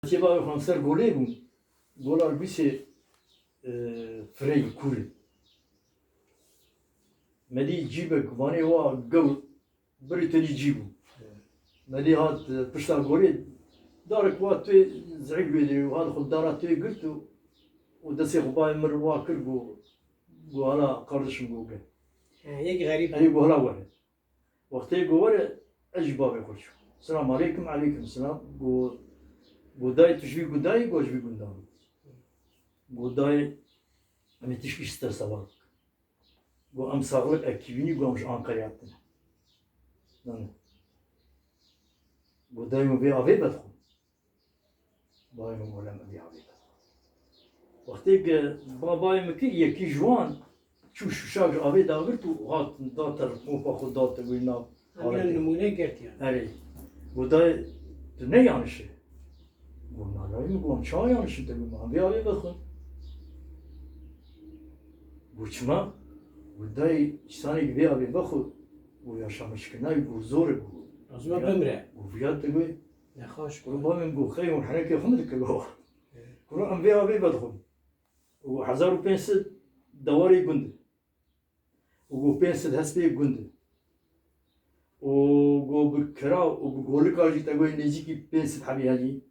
Acaba konser golê bû, golar bîsê firey kûr. Medî cîbek vanê wa gew birî tenî cî bû. Medî hat pişta golê darek wa tê zehîr wêdî û hat xuldara tê girt û destê xwe bayê mir wa kir got hala kardeşim got gel. یک غریب Ey got hala were. Wextê got were ez jî bavê xwe çûm. Selam aleykum aleykum selam. Got dayê tu ji vî gundayê got ji vî gundan. Got dayê em ê tişkî stresa var. Got em sağlık ekîbînî got em ji Ankara'ya hatine. Got dayê min vê avê vedixwe. Bayê min got me vê avê vedixwe. Wextê ku babayê min kir yekî ji wan çû şûşa ji avê dagirt û hat da telefopa xwe date wê nav. اول نمونه گرت yani. Erê, got dayê tu ne yanişî? Got nalayê min got em çawa yanişîn te got em vê avê vedixwe. Got çima? Got dayê îsanekî vê avê vexwe got yaşamışkirina got zor e got. از ما بمره Got viyat te got نخواش کن Kurban min got xey û henekê xwe min dike got. Got em vê avê vedixwe. û 1500 dewarê gund e. û got 500 hespê gund e. û got bi kira û bi golika jî te got nêzîkî 500 hebî helî.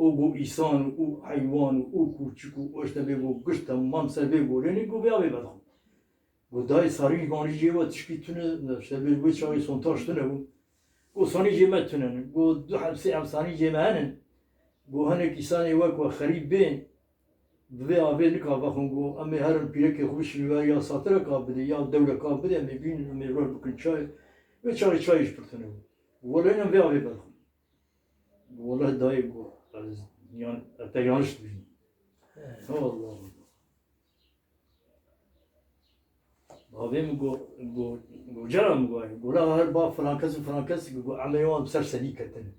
û got îsan û heywan û kûçik û eş te vê got girt e mam ser vê got lênî got vê avê vedixwe. Got dayê sarî vanî jê we tişkî tune işte vê wê çavê sontaş tune bû. Got sanî jê me tune ne. Got du sê emsanî jê me henin. Got hinek îsanê wek we xerîb bên bi vê avê nika vexwin got em ê herin pîrekê xwe bişînin ver ya satireka bide ya dewleka bide em ê bînin em ê rol bikin çay. Vê çavê çayî ji pir tune bû. Welêne em vê avê vedixwe. Wallahi dayê got ez yan te yanlış dibînî. Allah. Bavê min got cara min got gola her ba filan kes û filan kes got emelê wan bi ser sedî ketine.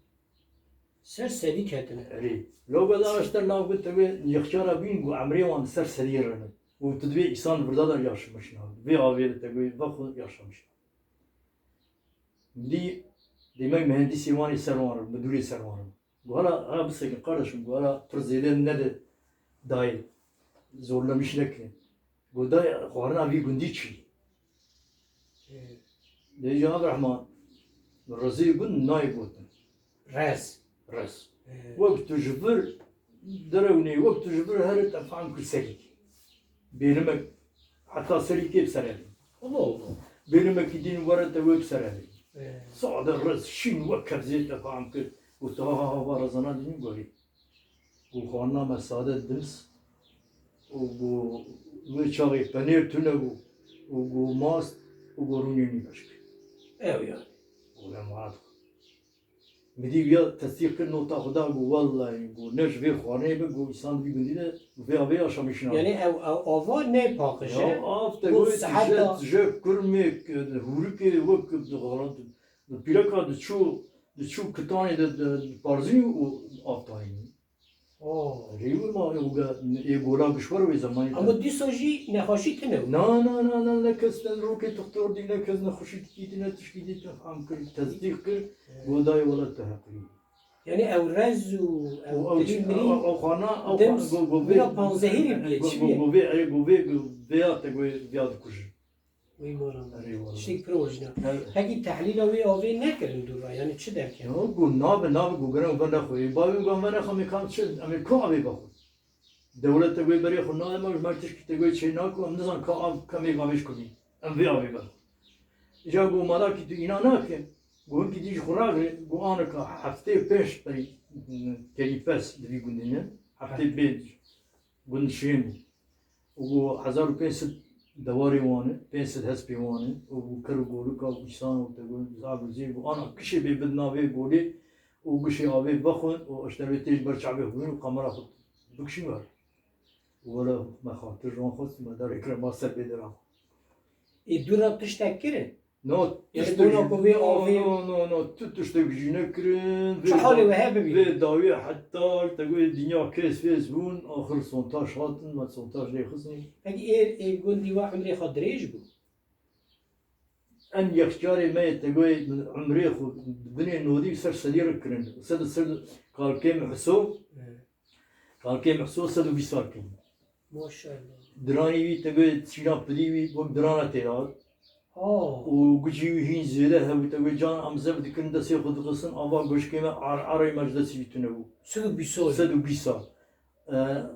سر سدی کتنه Erê. Lo beda eşter nav got te wê yexçara bîn got emelê wan bi ser sedî rene. û tu divê îsan birdadan yaşamışsın abi. Vê avê de te got vexwe yaşamışsın. Dî demek mühendisê wanê ser wan in, müdûrê ser wan in. Got hala bisekin kardeşim got hala pir zêde nede dayê. Zorlamış nekin. Got dayê xwarina vî gundî çî. Dêjî Abdurehman rizê gund nayê gotin. رز Res. Wek tu ji vir derewnê wek tu ji vir here te fehm kir serîkê. Bênimek heta serîkê bi ser evî. الله الله Bênimekî dîn were te wê bi ser evî. Sade res şîn wek kevzê te fehm kir. Got ha va rezana dînî gorî. Got xwarina me sade dils û got wê çavê penêr tune bû û got mast û got rûnê nî beşk. ايوه يعني Got em hat. Midî ya tesdîq kir nota xuda got wallahi got ne ji vê xwarinê bi got îsan vî gundî de vê avê yaşamışsın. يعني آوا نه پاکشه Ya av te Bu got sıhhat je kurmek hurikê wek di pîreka di çû kitanê de parzinî û avtayî. اوه Rêwir ma ê gola bişwar wê zemanî. اما دی سوژی نخواشی تنه Na ne kes ten rokê doktor dî ne kes ne xweşî dîtî ne tişkî dî te fehm kir tesdîq kir got dayê wela te heqî. یعنی او رز و او تری مری Ew xwana Dems, bira panzehirî bûye, çi bûye? vê te vêya dikujin. وی موران Eyvallah. شتێک پرۆژنا هەگی تحلیل ئەوێ ئەوێ نەکردن دوورا یعنی چ دەکەن Got nabe got gerek ve nexwe. Bavê got me nexe me kan çi em ê ku avê vexwe. Dewlet te got berê xwe nayema ji mer tişkî te got çê naku em nizan ka av kemê avê ji kurî. Em vê avê vexwe. Ja got malakî tu îna nake. Got hinkî dî ji xwe ragire got anika heftê pêş berî kerî pes divî gundî ne. Heftê bê gund şêm bû. û got 1500 dewarê wan e 500 hespê wan e û got kir û golika û îsan û te got zabizê got ana kişê bê bidin avê golê û gişê avê vexwin û işte wê tê ji ber çavê xwîn û qamera xwe bikişîn ver. Were me xatir wan xwest me derê kir ma ser bê dera. ê دوورا tiştek kirin No, Yani buna ku vê avê no, tu tiştek jî nekirin. çi halê we hebe bî Vê dawî heta te got dinya kes fêz bûn axir sontaj hatin me sontaj lê xistin. هەگی ê gundî wa عمرê xwe dirêj bû En yekcarê me te got umrê xwe binê nodî ser sedî kirin. Sed kalke mehso kalke mehso 120 sal kın. Maşallah. Drani vi tabi çina pdi vi bu drana terat. Aa. O gücü hin zede hebu tabi can amza bdikin de se khudqasın ava goşkeme aray majlesi bitune bu. Sıkı bir soru. 120 sal.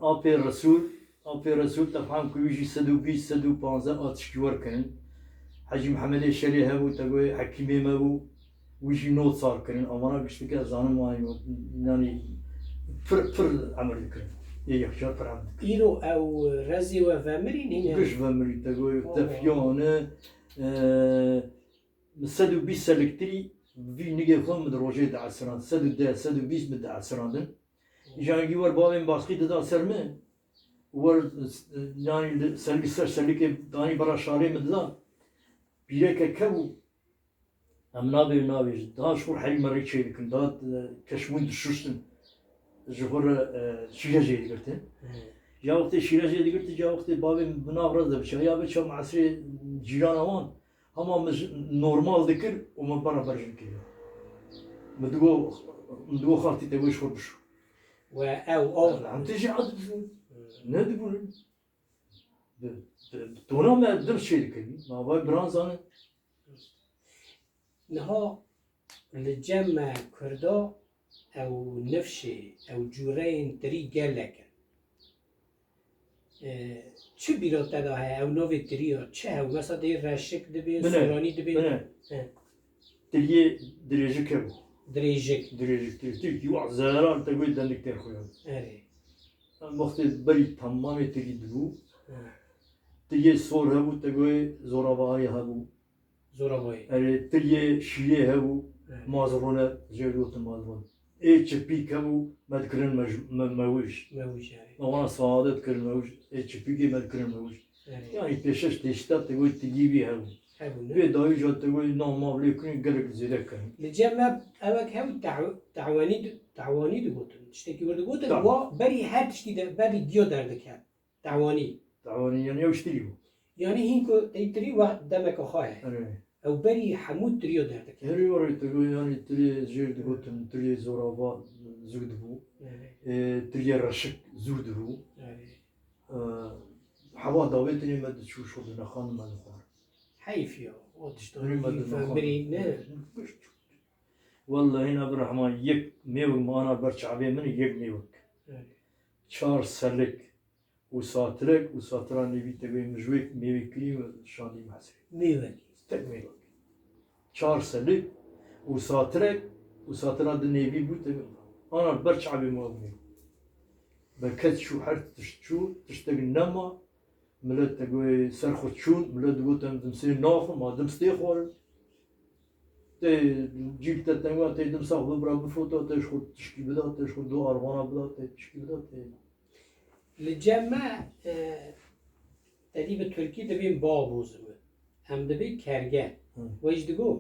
Ape Resul tefham kuyuji 120 115 atışki var kın. Hacı Muhammed Şeri hebu tabi hakime mebu ويجي نوت صار كرين أمانة بيشتكي زانم واي يعني فر عمل كرين يخشى فر عمل إيرو أو رزي وفامرين هنا. قش بمري تقول تفيونه سدو بيس سلكتري في نيجي فهم من روجي دع السران سدو بيس من دع السران دن يجان يجور بابين باسقي دع سرمه ور يعني سلك داني برا شاري من دع بيرك كبو Em nabêjin daha şur herî merî çê dikin daha keşmûn dişuştin ji xwe re şîrejê digirtin ya wextê şîrejê digirtin ya wextê bavê bi nav raz de biçe ya biçe masirê cîrana wan hema min normal dikir û min beraber jin kiriye min digo xaltî te wê ji xwe bişo وأو أوغلا. em tê jî ed ne dibûnin tona me dir çê dikirî navay biran zanin نها لجمع كردا أو نفشي أو جورين تري جالك. چه بیرات داده های او نوی تریا چه او مثلا دیر رشک دبی سورانی دبی Tiliye direjik hebu دریجک. direjik Türkiye wa zarar tagoy dendikler koyar اره. وقتی بری تمام تری دو تیه سور هبو تگوی زورابایی هبو زورابایی. تیه شیعه هبو مازرونه جلوت مازرون ایچ پیک هبو مدکرن موش موش اره. وانا سعادت کرن موش ایچ پیکی مدکرن موش اره. yani peşeş teştat tegوy tigibi hebu هبو نه. ve dahi jat tegوy namavli kuni gerek zede kani لجمع اوك هم تعواني دو گوتن تشتكي ورد گوتن طبعا. و بري هر تشتي ده بري ديو دردك هر تعواني tavani yani yavştiri bu يعني هينكو تيتري واحد دمك خواهي evet او بري حمود تريو دردك هر. her var tegوy yani tiri jerd gotum tiri zoraba zugd bu اره. tiri raşık zurd bu اره. hava davetini med şu şu na khan man khar حيف يا وتشتغل فبري نه. والله هنا عبد الرحمن يك ميو معنا برشعبي من يك ميوك اره. çar serlik وساتران نبي تبي مجوك ميوي كريم شاني محسري ميولي. tek meyvak çar serlik وساتران نبي بو تبي أنا برشعبي ما ميو بكت شو حرت تشتشو تشتغل نما ملت تقوي سرخو تشون ملت تقول تمسير ناخو ما دمستي خور تي جيل تتنوا تي دمساخ ببرا بفوتا تشخو تشكي بدا تشخو دو أروانا بدا تشكي بدا تي لجمع تدي بتركي دبين بابوز هم دبي كرجة ويش دقو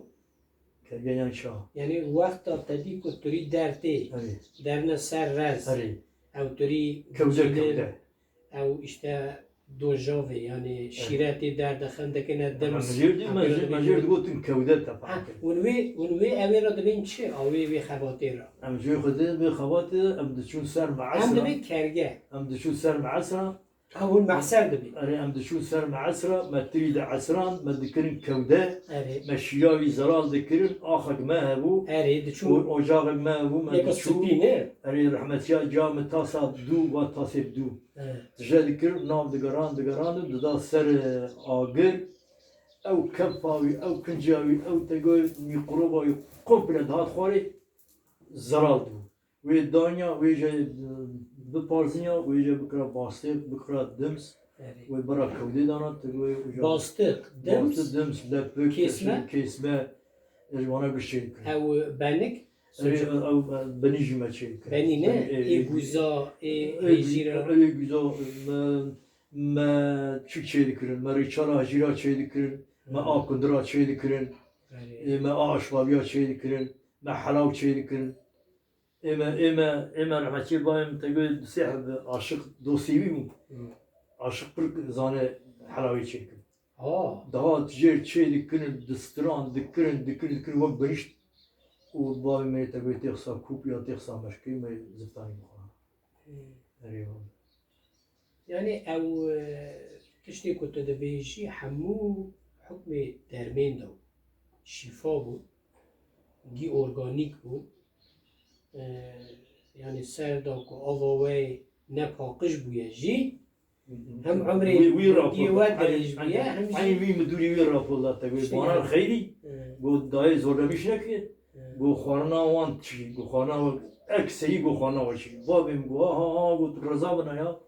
كرجان شاه يعني وقت تدي كو تري درتي هري درنا سر رز هري او تري كوزة او اشتا دو جوفي يعني شيراتي درد خندكنا الدمس مجير تقول كودة تبع ونوي اويرا دبين چه اوي وي خباتيرا أم جوي خدي بخوات أم دشون سر هم معسرة دبي كرجة أم دشون سر معسرة او المحسر دبي أنا أم دشون سر معسرة ما تريد عسران ما ذكرن كودة اري ما شياوي زرال ذكرن آخر ما هبو اري دشو وأجاغ ما هبو ما يكو دشون سبينه أري رحمة يا جام تاسع دو وتاسع دو تجا ذكر نام دقران ددا سر آجر أو كفاوي أو كنجاوي أو تقول ميقربا كومبلت هات خواري زرال دو ويدانيا ويجا ببارزنيا ويجا بكرا باستيق بكرا دمس اري وبرا كودي دانا تقول باستق دمس دمس لبك كيسمة؟ كيسمة وانا بشيء او بنك أو بنيجي ما شيء بني نه اي بوزا اي هيجيرا öyle güzel ma çük şey dikirin, ma riçara jira şey dikirin, ma akundra şey dikirin, ma aşvabiya şey dikirin, ma halav şey dikirin. Ema rahmetli bayım tegül sehb aşık dosivi mi? Aşık bir zane halavi şey dikirin. اه Daha tijer şey dikirin, distiran dikirin vak beniş وبابي ما تقول تخسر كوب يا تخسر مشكي ما زفتاني بخورا أريهم يعني او تشتي كنت دبيجي حمو حكم درمين دو شفا بو جي أورجانيك بو يعني سر دو كو أضوي نباقش بو يجي هم عمري دي واد دريج بيا هم أي مي مدوري ويرا والله تقول وانا الخيري قول داي زولا مش نكى قول خوانا وان تشي قول خوانا أكسي قول خوانا وشي بابي مقول ها قلت رزابنا يا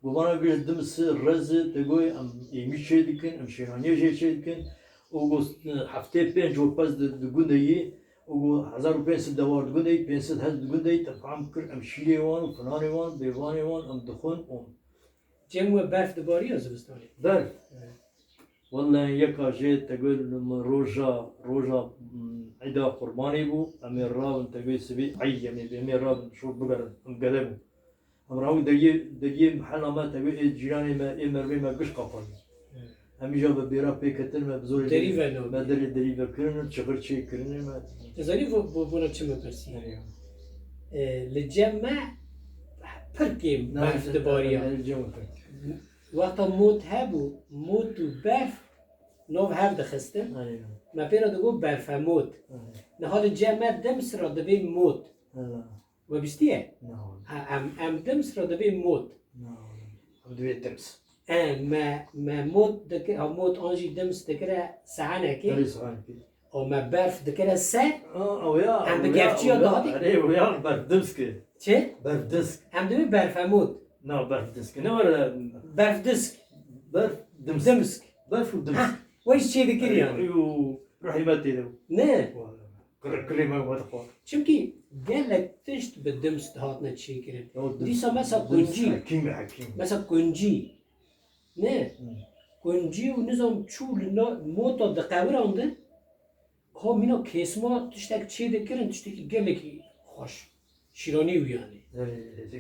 قول وانا قلت دمس رز تقول أم يمشي شيء دكين أم شيرانية شيء دكين وقول هفته بين جو بس دقوندي وقول 1500 دوار دقوندي 500 هز دقوندي تفهم كر أم شيلي وان وفلاني وان بيواني وان أم دخون جمع برف دباري يا زبستاني برف والله يكا جيت تقول روجا عيدا قرباني بو امير رابن تقول سبي عي يعني امير رابن شو بقر مقلبو ام راو دقي محل ما تقول جيراني ما امر ما قش قفل هم جاب بيرا بيكتن ما بزور دريفا نو ما دريفا كرن شغل شيء كرن ما زاني بونا كم برسي للجمع بركيم برف دباري وقتا موت هبو موت و برف نوف هف دخستن ما بيرا دقو برف موت نهال الجمع دمس را دبي موت و بستيه ام دمس را دبي موت ام دوي دمس ما موت دك او موت انجي دمس دكرا سعانه كي او ما برف دكرا سا او يا ام بكافتشي دادي ويا برف دمسك چه برف دمسك ام دوي برف موت لا برف دمسك ولا برف دسك برف دمسك دمسك برف ودمسك ويش شي ذكر يعني ايوه روحي ما تيلو نه كل ما هو تقول چونكي قال لك تشت بالدمس هاتنا تشي كريم ديسا مثلا كونجي حكيم مثلا كونجي نه كونجي ونظام شو لنا موتا دقاور عنده ها مينا كيسما تشتك تشي ذكرن تشتكي قال لك خوش شيراني ويعني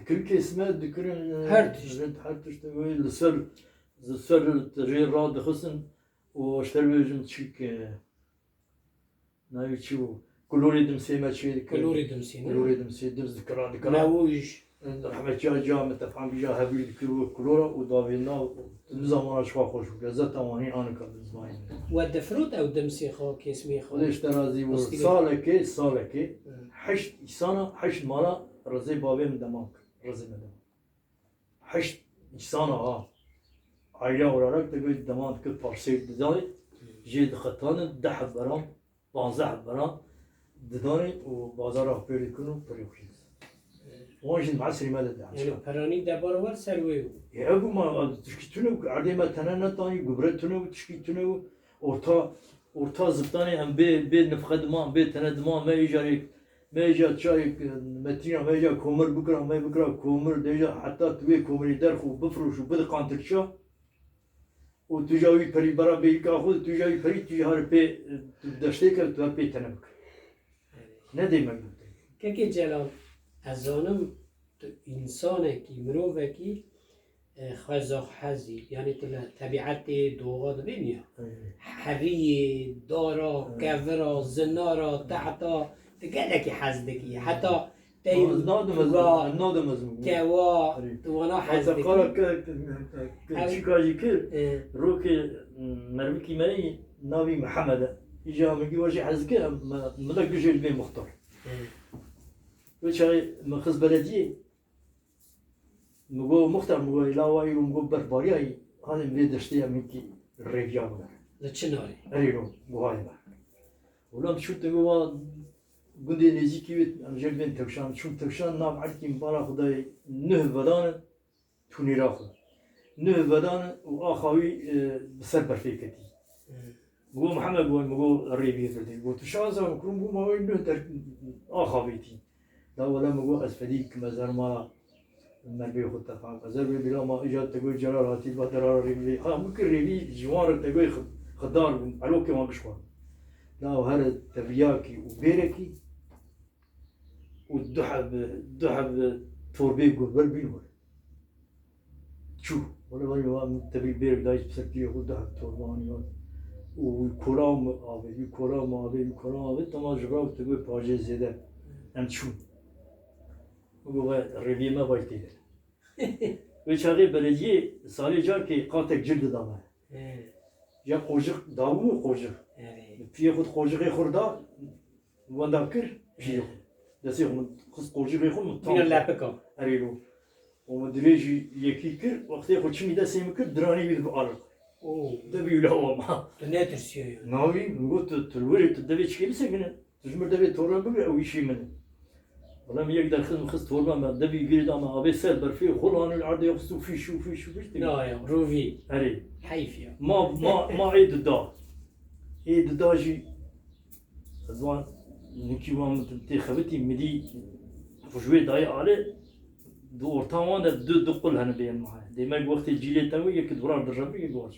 كل كيسما ذكرن هر تشت السر تغيير راد خصن واشتروا جن تشيك ناوي تشو كلوري دمسي ما تشي كلوري دمسي كلوري دمسي دمس ذكران ناويش رحمة جا متفهم بيجا هبلي كلورا ودافينا نظام أنا شوا خوش وجزء تواني أنا كان زمان ودفروت أو دمسي خو كيسمي خو ليش ترازي سالك حشت إنسانا حشت مالا رزي بابي من دماغ رزي من دماغ حشت إنسانا عائلة وراك تقول دماغ كل فرسي بداي جيد خطان دحب برام 15 برام دداني وبازار أخبري كنو بريوخيز واجد معسري ما لدي يعني براني دبار ور سلوي يا أبو ما تشكيتونه عادي ما تنانا تاني قبرتونه تشكيتونه أورتا زبطاني هم بي نفقد ما بي تند ما يجاريك ما يجا تشايك مترينا ما يجا كومر بكرة ما بكرة كومر ديجا حتى توي كومري درخو بفروش وبد قانترشا وتجاوي بري برا بيكا خود تجاوي بري تجار بي دشتيك تو بي تنبك ندي مقدم كي جلال ازانم انسانه کی مروفه کی خزاق حزی یعنی طبیعت دوغاد بینیا حری دارا کورا زنارا تعتا تگه کی حزدکی حتی تیم دوغا کوا دوانا حزدکی چی کاری کرد رو که مروی کی منی ناوی محمد ایجا میگی واجی حزدکی مدک جل بین مختار وشاي مخز بلدية مقول مختار مقول لا واي ومقول برباري هاي هذا اللي دشتيه منكي الرجال بقى لتشناري أريرو بوهاي بقى ولا شو تقول قندي نزيكي أنا جل بين تكشان شو تكشان نام عركي مبارا خداي نه بدان توني راخد نه بدان وآخوي بسر برفيكتي مقول محمد مقول الريبي فردي مقول تشازا مكرم مقول ما وين نه آخويتي لا ولا مقول أسفديك مزار ما مربي خد تفهم مزار بلا ما إجا تقول جرار هاتي بدرار ريبي ها ممكن ريبي جوار تقول خدار علوك ما بشوار لا وهذا تبياكي وبيركي والدحب توربي قبل بينور شو ولا تبي بيرك دايس بسكتي يقول دحب تورباني وكرام آبی كرام آبی كرام آبی تمام جبران تقول باجي زيادة هم شو وقوة ربي ما بايتي وشاقي بلدية سالي جار كي قاتك جلد دامه يا قوجق داو قوجق في خود قوجق خوردا واندا كر في دسي هم خص قوجق خود من اللعبكم اريلو ومدريجي يكي كر وقت خود شمي دسي مكر دراني بيد بقالق دبي ولا هو ما تناترسيو ناوي نقول تلوري تدبي تشكي بسكنه تجمر دبي تورا بقى او شيء منه والله ما يقدر خدم خص تورا ما دبي يقول اما ابي سيربر فيه خلان العرض يقصوا في شو في شو لا يا روفي اري حيف يا ما عيد الدا عيد الداجي زوان نكي وام تنتخبتي مدي فجوي ضايع عليه دور تاوان دو قل هنا بين معاه ديما وقت الجيل تاوي يك دوران درجه يقول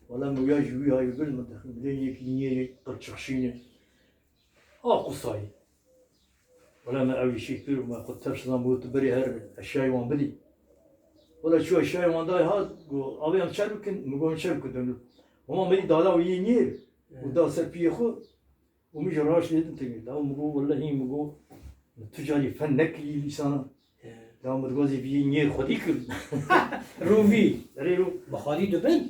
ولا مجاج ويا هاي يقول منتخب بدين يكني قد شخشينه قصاي ولا ما أوي شيء كثير ما قد ترش نموت بري هر الشاي وان بدي ولا شو الشاي وان داي هاد جو أبي أم شربكن مقوم شربكن هما مدي دالا وينير ودا سربيه خو ومش راش ليدن تقول لا مقو والله هي مقو تجاري فنك لسانا لا متجوزي بينير خديك روفي ريرو بخاري دبن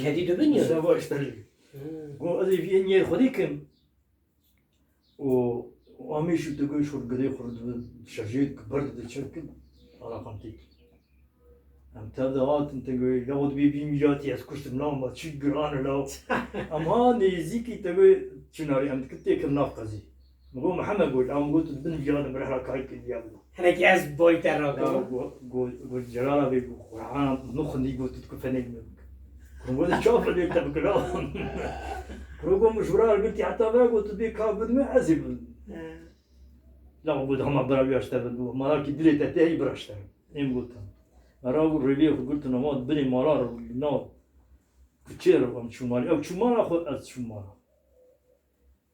كدي دبن يا سبا اشتري قو أزي بينير خديكم واميش تقول شو القضية خرد شجيت كبرت تشكل على قمتي أم تبدأت أنت تقول ياخد بيبي ميجاتي أسكت منام ما تشجع أنا لا أما نيزيكي تقول شناري أم تكتي كم نافقزي مقول محمد قول أم قلت بن جانا برحلة كايك اليابلو أنا كاس بوي ترى قول جلاله بيقول قرآن نخني قلت تكفني منك قول شوف اللي تبكره رقم مشورة قلت حتى برا قلت بيك كابد ما عزيب لا قلت هم برا يشتغل ما لكن دليل تتاهي برا اشتغل إيه قلت أنا أقول ربيع قلت أنا ما بني مرار نو كتير أم شو مالي أو شو مالا خو أز شو مالا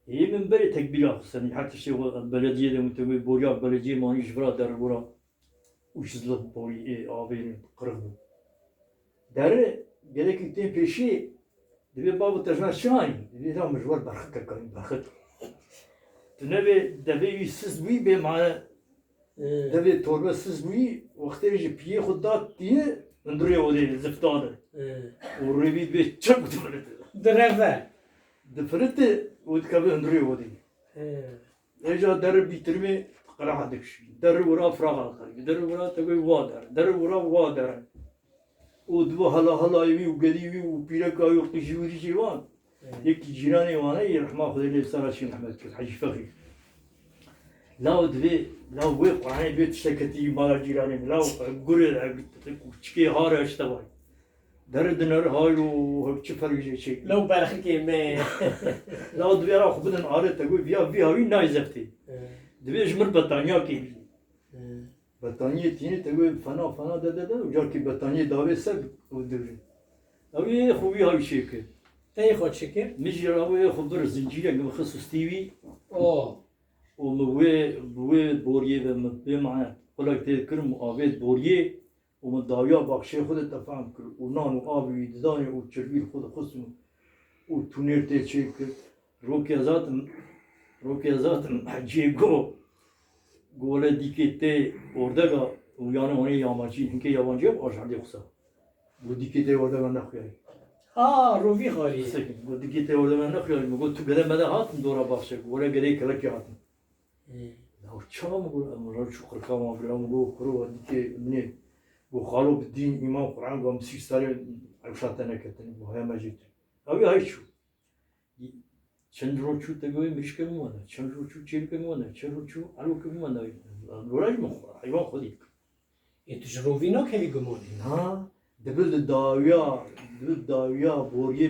إيه من بري تكبيرات سني حتى شيء البلدية ده متوي بوريا بلدية ما نيجي برا در برا وش زلط بوري إيه آبين قرب در جالك يتين بيشي دبي بابو تجنا شاين دبي لا مجوار برخك كريم برخك تنبي دبي يسس بي بمعنى دبي توربة سس بي وقت يجي بيه خدات تيه ندري ودي زفتانه وربي بي تشرب تفرت درفة دفرت وتكبر ندري ودي اجا درب بيترمي قرا دكش در ورا فراغ در ورا تقول وادر در ورا وادر ودو هلا هلا يبي وقديبي وبيرك أيو قشوري جوان يكي جيراني وانا يرحمه خذ لي سراشي محمد كل حج فخي لا ودبي لا وي قراني بيت شكتي مال جيراني لا قرر تشكي هار اشتباي درد نر هايو هبش فرق شيء لو برخك ما لا ودبي را خبدن عارض تقول بيا هاوي نايزفتي دبي جمر بطانيا كي بطانية تيني تقول فنا ده وجار كي بطانية داوي سب ودري أوي خوي هاي شيء تاي خود شكر مش راوي خبر زنجيرة قبل خصوص تيوي أوه ومبوي بوريه بمعنى قلك تذكر مقابل بوريه ومداويا بخشي خود تفهم كر ونان وآبي دداني وتشربيل خود خصم وتونير تشيك روكي ذات حجي قوله ديكتة وردقة ويانا هني يامانشي هنكي يابانجي باش عندي خصا وديكتة وردقة نخياري روفي خالي سكين وديكتة وردقة نخياري مقول تو قدر ماذا هاتن دورا بخشك ولا قدر كلك هاتن لو شام مقول أمرار شو خركام أمرار مقول خرو ديكة مني وخالو بالدين إمام قرآن قام سيستاري عشاتنا كتني وهاي ماجد أبي هاي شو چند روچو تگوی مشکل می‌مونه چند روچو چیل می‌مونه چند روچو علو می‌مونه لورج مخور حیوان خودی تجربینا کلی گمونی نه دبل داویا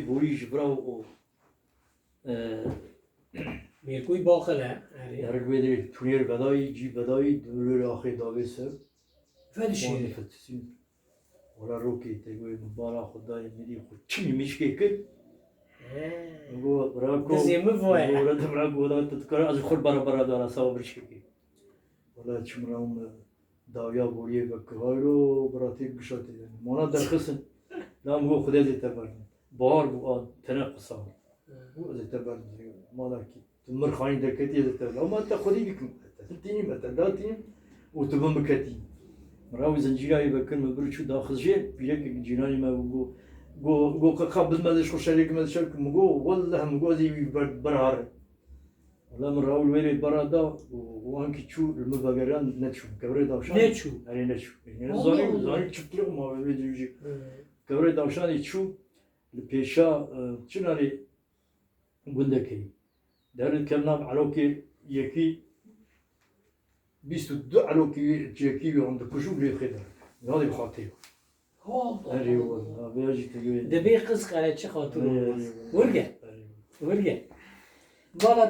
بوری جبرا و میرکوی باخله درگوی دی تونیر بدایی جی بدایی دور آخر داوی سر فدشی فتسین ولا روکی تگوی مبارا خدای میدی خود چی میشکی کد دزيمه فوي ولا تبراكو ولا تذكر از خود برا دارا سوا برشكي ولا چمراهم داويا بوريه بكهايرو براتي بشاتي مانا درخصن لا مو خدای تبر بار بو تنقصا هو زي تبع ما لك تمر خاين دكتي زي تبع وما أنت خدي بكم تنتيني مثلا لا تين وتبغى مكتي مراوي زنجيري بكل ما برشوا داخل جيب بيجيك جيراني ما جو قبل ما ليش خشاليك ما شارك مجو والله مجو زي برهار والله مراوي الويري برادا وانك تشو المبادران نتشو كبري داوشان نتشو يعني نتشو يعني زاني تشكله ما بيجي كبري داوشان يتشو البيشا شنالي قندكي دارت كلام علوكي يكي بيستو دو علوكي يكي عند كشوف لي خدر هذا بخاطيه أري والله بيجي تقول دبي قص على شي خاطر ورقة ورقة والله